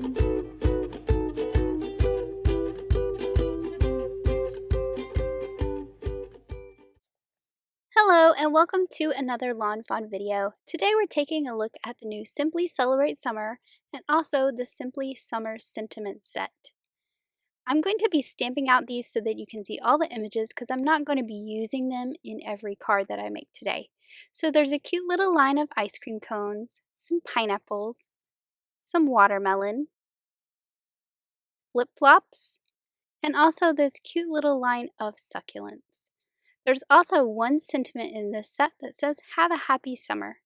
Hello and welcome to another Lawn Fawn video. Today we're taking a look at the new Simply Celebrate Summer and also the Simply Summer Sentiment set. I'm going to be stamping out these so that you can see all the images because I'm not going to be using them in every card that I make today. So there's a cute little line of ice cream cones, some pineapples, some watermelon, flip-flops, and also this cute little line of succulents. There's also one sentiment in this set that says, "Have a happy summer."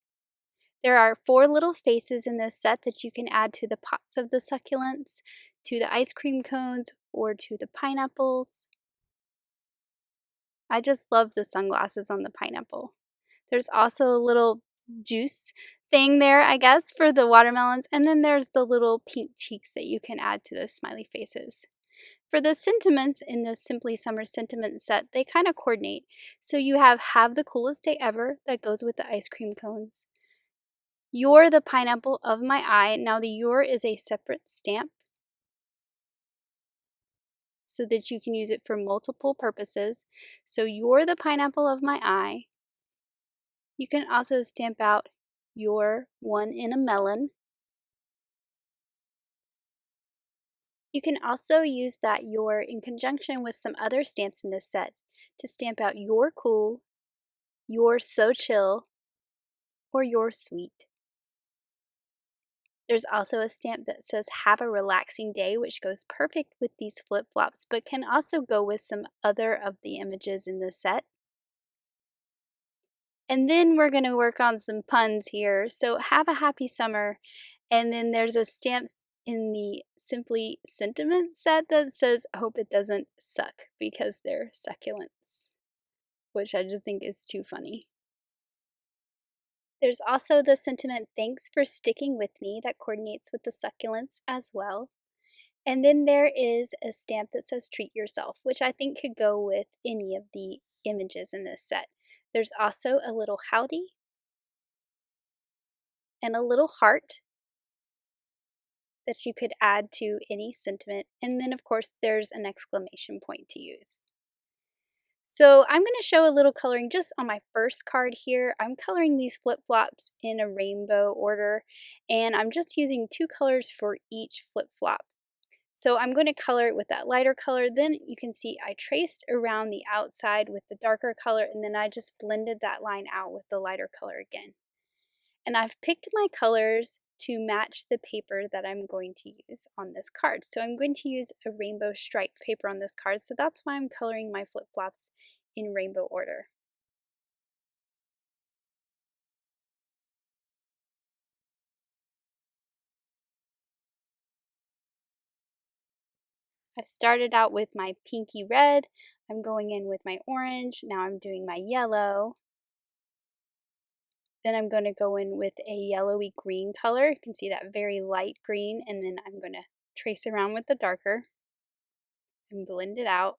There are 4 little faces in this set that you can add to the pots of the succulents, to the ice cream cones, or to the pineapples. I just love the sunglasses on the pineapple. There's also a little juice thing there, I guess, for the watermelons, and then there's the little pink cheeks that you can add to the smiley faces. For the sentiments in the Simply Summer Sentiment set, they kind of coordinate. So you have the coolest day ever that goes with the ice cream cones. You're the pineapple of my eye. Now the "your" is a separate stamp so that you can use it for multiple purposes. So you're the pineapple of my eye. You can also stamp out "you're one in a melon." You can also use that "you're" in conjunction with some other stamps in this set to stamp out "you're cool," "you're so chill," or "you're sweet." There's also a stamp that says "have a relaxing day," which goes perfect with these flip-flops, but can also go with some other of the images in the set. And then we're going to work on some puns here. So "have a happy summer," and then there's a stamp in the Simply Sentiment set that says "hope it doesn't suck," because they're succulents, which I just think is too funny. There's also the sentiment "thanks for sticking with me" that coordinates with the succulents as well. And then there is a stamp that says "treat yourself," which I think could go with any of the images in this set. There's also a little howdy and a little heart that you could add to any sentiment, and then of course there's an exclamation point to use. So I'm going to show a little coloring just on my first card here. I'm coloring these flip-flops in a rainbow order, and I'm just using 2 colors for each flip-flop. So I'm going to color it with that lighter color. Then you can see I traced around the outside with the darker color, and then I just blended that line out with the lighter color again. And I've picked my colors to match the paper that I'm going to use on this card. So I'm going to use a rainbow striped paper on this card, so that's why I'm coloring my flip-flops in rainbow order. I started out with my pinky red, I'm going in with my orange, now I'm doing my yellow. Then I'm going to go in with a yellowy green color. You can see that very light green, and then I'm going to trace around with the darker and blend it out.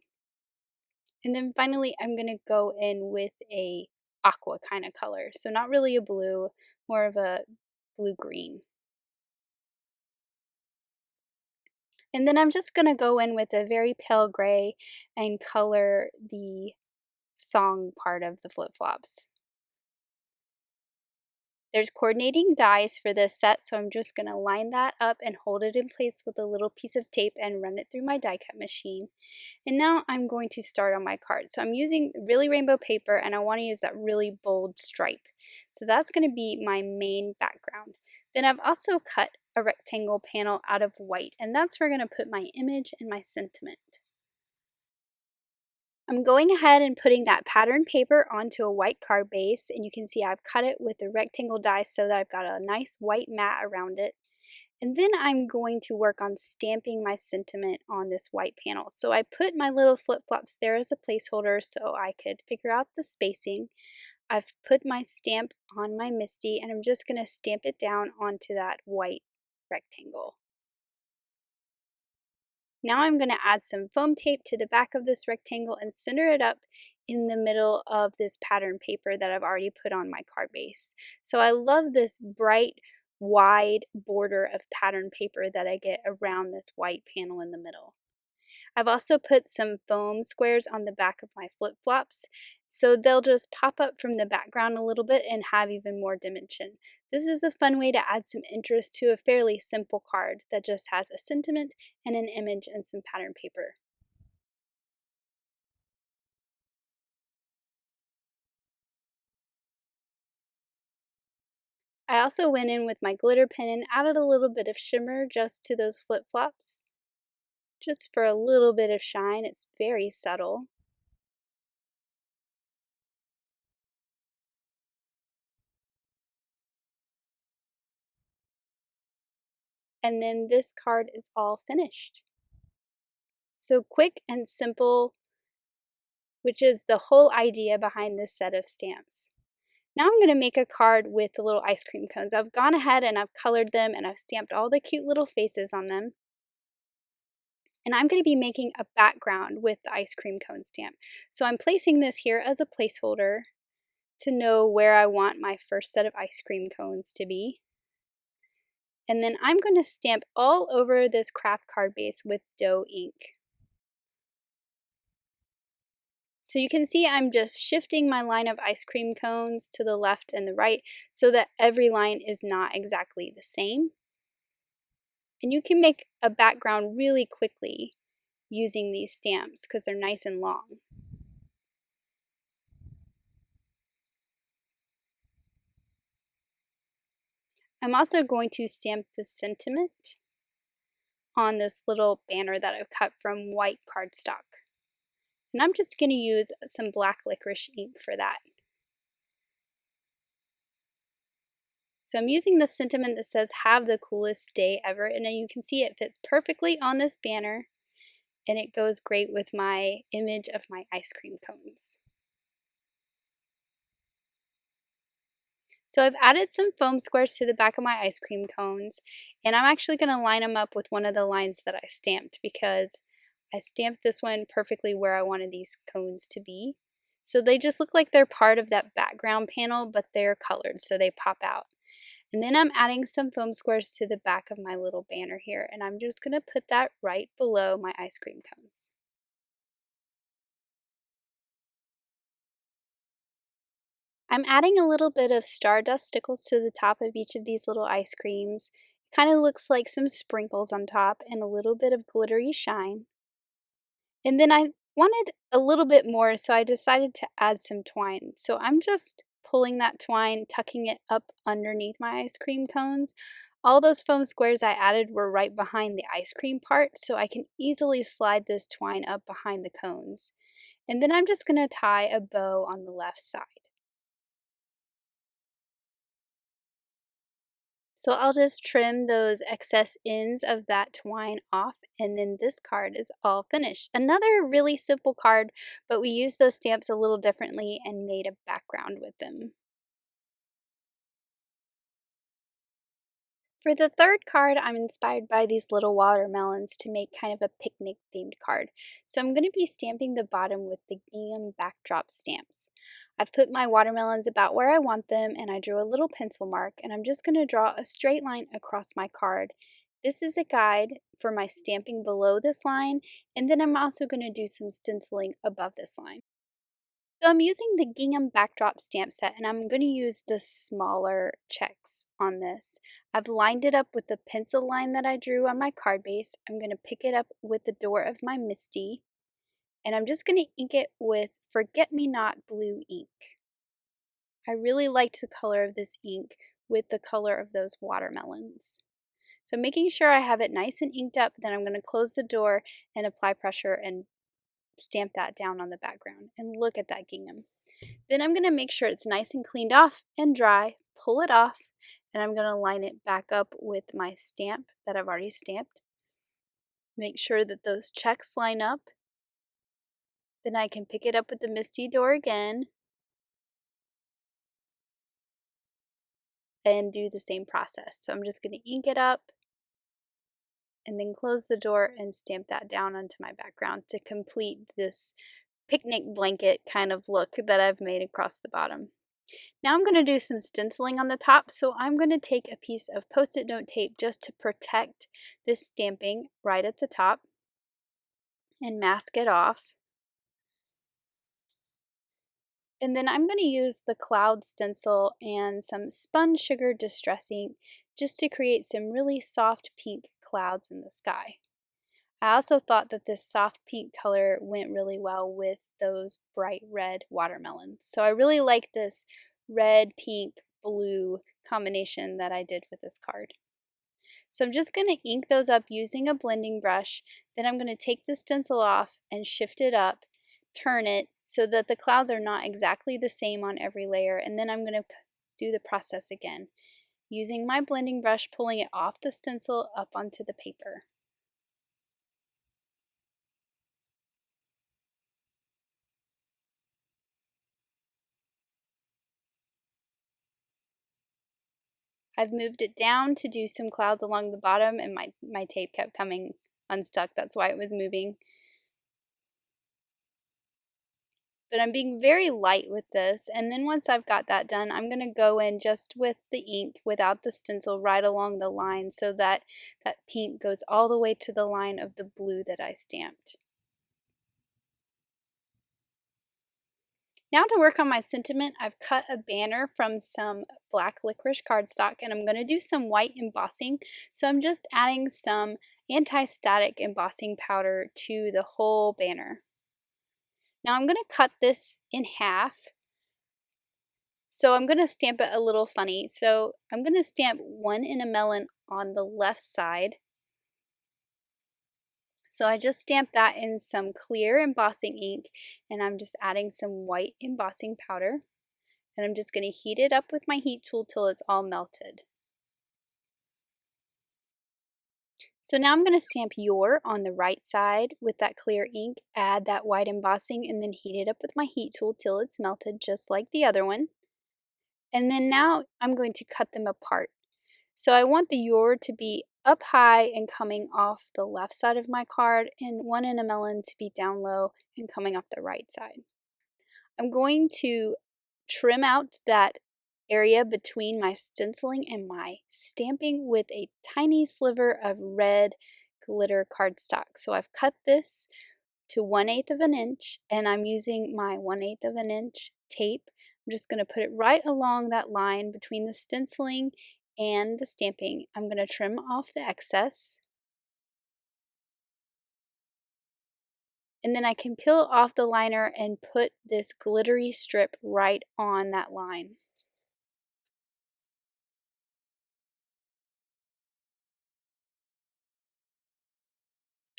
And then finally I'm going to go in with a aqua kind of color. So not really a blue, more of a blue-green. And then I'm just going to go in with a very pale gray and color the thong part of the flip-flops. There's coordinating dies for this set, so I'm just going to line that up and hold it in place with a little piece of tape and run it through my die cut machine. And now I'm going to start on my card. So I'm using really rainbow paper, and I want to use that really bold stripe. So that's going to be my main background. Then I've also cut a rectangle panel out of white, and that's where I'm going to put my image and my sentiment. I'm going ahead and putting that pattern paper onto a white card base, and you can see I've cut it with the rectangle die so that I've got a nice white mat around it. And then I'm going to work on stamping my sentiment on this white panel. So I put my little flip-flops there as a placeholder so I could figure out the spacing. I've put my stamp on my Misty, and I'm just going to stamp it down onto that white rectangle. Now I'm going to add some foam tape to the back of this rectangle and center it up in the middle of this pattern paper that I've already put on my card base. So I love this bright wide border of pattern paper that I get around this white panel in the middle. I've also put some foam squares on the back of my flip-flops, so they'll just pop up from the background a little bit and have even more dimension. This is a fun way to add some interest to a fairly simple card that just has a sentiment and an image and some pattern paper. I also went in with my glitter pen and added a little bit of shimmer just to those flip-flops, just for a little bit of shine. It's very subtle. And then this card is all finished. So quick and simple, which is the whole idea behind this set of stamps. Now I'm going to make a card with the little ice cream cones. I've gone ahead and I've colored them and I've stamped all the cute little faces on them. And I'm going to be making a background with the ice cream cone stamp. So I'm placing this here as a placeholder to know where I want my first set of ice cream cones to be. And then I'm going to stamp all over this craft card base with dough ink. So you can see I'm just shifting my line of ice cream cones to the left and the right so that every line is not exactly the same. And you can make a background really quickly using these stamps because they're nice and long. I'm also going to stamp the sentiment on this little banner that I've cut from white cardstock. And I'm just going to use some black licorice ink for that. So I'm using the sentiment that says, "Have the coolest day ever," and you can see it fits perfectly on this banner, and it goes great with my image of my ice cream cones. So I've added some foam squares to the back of my ice cream cones, and I'm actually going to line them up with one of the lines that I stamped because I stamped this one perfectly where I wanted these cones to be. So they just look like they're part of that background panel, but they're colored so they pop out. And then I'm adding some foam squares to the back of my little banner here, and I'm just going to put that right below my ice cream cones. I'm adding a little bit of Stardust stickles to the top of each of these little ice creams. It kind of looks like some sprinkles on top and a little bit of glittery shine. And then I wanted a little bit more, so I decided to add some twine. So I'm just pulling that twine, tucking it up underneath my ice cream cones. All those foam squares I added were right behind the ice cream part, so I can easily slide this twine up behind the cones. And then I'm just going to tie a bow on the left side. So I'll just trim those excess ends of that twine off, and then this card is all finished. Another really simple card, but we used those stamps a little differently and made a background with them. For the third card, I'm inspired by these little watermelons to make kind of a picnic themed card. So I'm going to be stamping the bottom with the Gingham Backdrop stamps. I've put my watermelons about where I want them, and I drew a little pencil mark, and I'm just going to draw a straight line across my card. This is a guide for my stamping below this line, and then I'm also going to do some stenciling above this line. So I'm using the Gingham Backdrop stamp set, and I'm going to use the smaller checks on this. I've lined it up with the pencil line that I drew on my card base. I'm going to pick it up with the door of my Misty, and I'm just going to ink it with Forget Me Not blue ink. I really liked the color of this ink with the color of those watermelons. So making sure I have it nice and inked up, then I'm going to close the door and apply pressure and stamp that down on the background. And look at that gingham. Then I'm going to make sure it's nice and cleaned off and dry, pull it off, and I'm going to line it back up with my stamp that I've already stamped. Make sure that those checks line up. Then I can pick it up with the Misty door again and do the same process. So I'm just going to ink it up and then close the door and stamp that down onto my background to complete this picnic blanket kind of look that I've made across the bottom. Now I'm going to do some stenciling on the top, so I'm going to take a piece of Post-it note tape just to protect this stamping right at the top and mask it off. And then I'm going to use the cloud stencil and some spun sugar distress ink just to create some really soft pink clouds in the sky. I also thought that this soft pink color went really well with those bright red watermelons. So I really like this red, pink, blue combination that I did with this card. So I'm just going to ink those up using a blending brush. Then I'm going to take the stencil off and shift it up, turn it so that the clouds are not exactly the same on every layer. And then I'm going to do the process again, using my blending brush, pulling it off the stencil up onto the paper. I've moved it down to do some clouds along the bottom, and my tape kept coming unstuck. That's why it was moving. But I'm being very light with this, and then once I've got that done, I'm going to go in just with the ink without the stencil right along the line so that that pink goes all the way to the line of the blue that I stamped. Now to work on my sentiment, I've cut a banner from some black licorice cardstock, and I'm going to do some white embossing. So I'm just adding some anti-static embossing powder to the whole banner. Now I'm going to cut this in half. So I'm going to stamp it a little funny. So I'm going to stamp one in a melon on the left side. So I just stamped that in some clear embossing ink, and I'm just adding some white embossing powder. And I'm just going to heat it up with my heat tool till it's all melted. So now I'm going to stamp your on the right side with that clear ink, add that white embossing, and then heat it up with my heat tool till it's melted just like the other one. And then now I'm going to cut them apart. So I want the your to be up high and coming off the left side of my card, and one in a melon to be down low and coming off the right side. I'm going to trim out that area between my stenciling and my stamping with a tiny sliver of red glitter cardstock. So I've cut this to 1/8 of an inch, and I'm using my 1/8 of an inch tape. I'm just going to put it right along that line between the stenciling and the stamping. I'm going to trim off the excess. And then I can peel off the liner and put this glittery strip right on that line.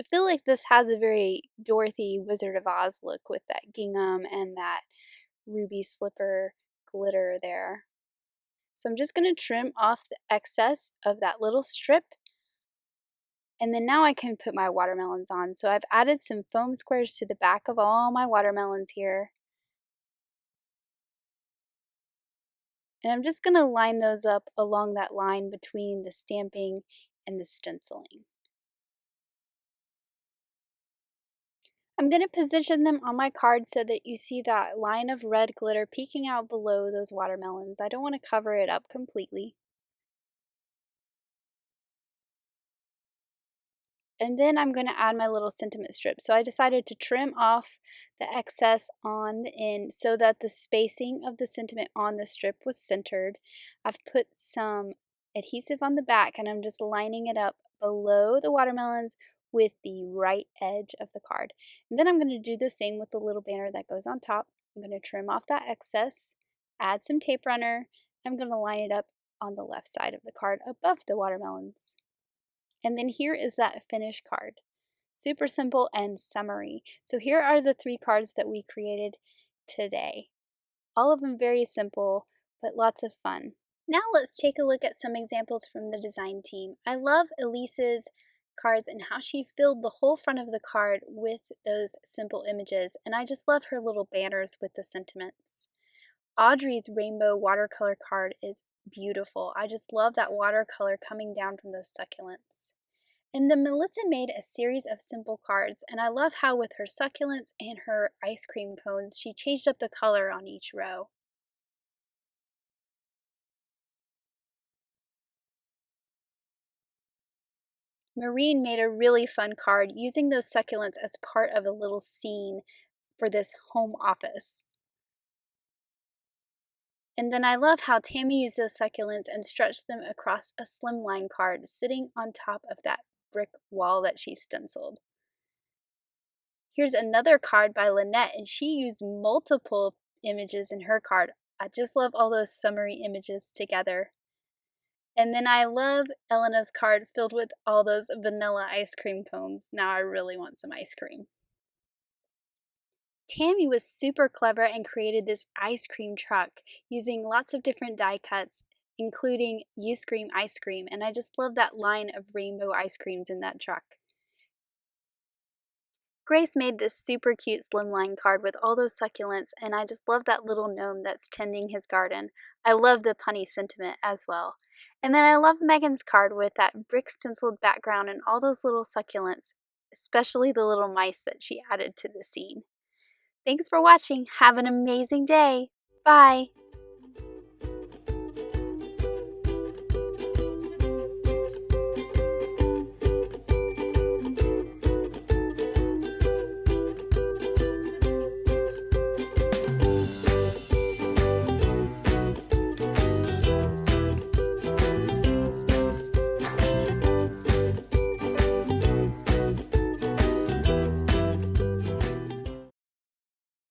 I feel like this has a very Dorothy Wizard of Oz look with that gingham and that ruby slipper glitter there. So I'm just going to trim off the excess of that little strip, and then now I can put my watermelons on. So I've added some foam squares to the back of all my watermelons here. And I'm just going to line those up along that line between the stamping and the stenciling. I'm going to position them on my card so that you see that line of red glitter peeking out below those watermelons. I don't want to cover it up completely. And then I'm going to add my little sentiment strip. So I decided to trim off the excess on the end so that the spacing of the sentiment on the strip was centered. I've put some adhesive on the back, and I'm just lining it up below the watermelons with the right edge of the card. And then I'm going to do the same with the little banner that goes on top. I'm going to trim off that excess, add some tape runner. I'm going to line it up on the left side of the card above the watermelons. And then here is that finished card. Super simple and summery. So here are the 3 cards that we created today. All of them very simple, but lots of fun. Now let's take a look at some examples from the design team. I love Elise's cards and how she filled the whole front of the card with those simple images, and I just love her little banners with the sentiments. Audrey's rainbow watercolor card is beautiful. I just love that watercolor coming down from those succulents. And then Melissa made a series of simple cards, and I love how with her succulents and her ice cream cones, she changed up the color on each row. Maureen made a really fun card using those succulents as part of a little scene for this home office. And then I love how Tammy used those succulents and stretched them across a slimline card sitting on top of that brick wall that she stenciled. Here's another card by Lynette, and she used multiple images in her card. I just love all those summery images together. And then I love Elena's card filled with all those vanilla ice cream cones. Now I really want some ice cream. Tammy was super clever and created this ice cream truck using lots of different die cuts, including You Scream Ice Cream, and I just love that line of rainbow ice creams in that truck. Grace made this super cute slimline card with all those succulents, and I just love that little gnome that's tending his garden. I love the punny sentiment as well. And then I love Megan's card with that brick stenciled background and all those little succulents, especially the little mice that she added to the scene. Thanks for watching. Have an amazing day. Bye.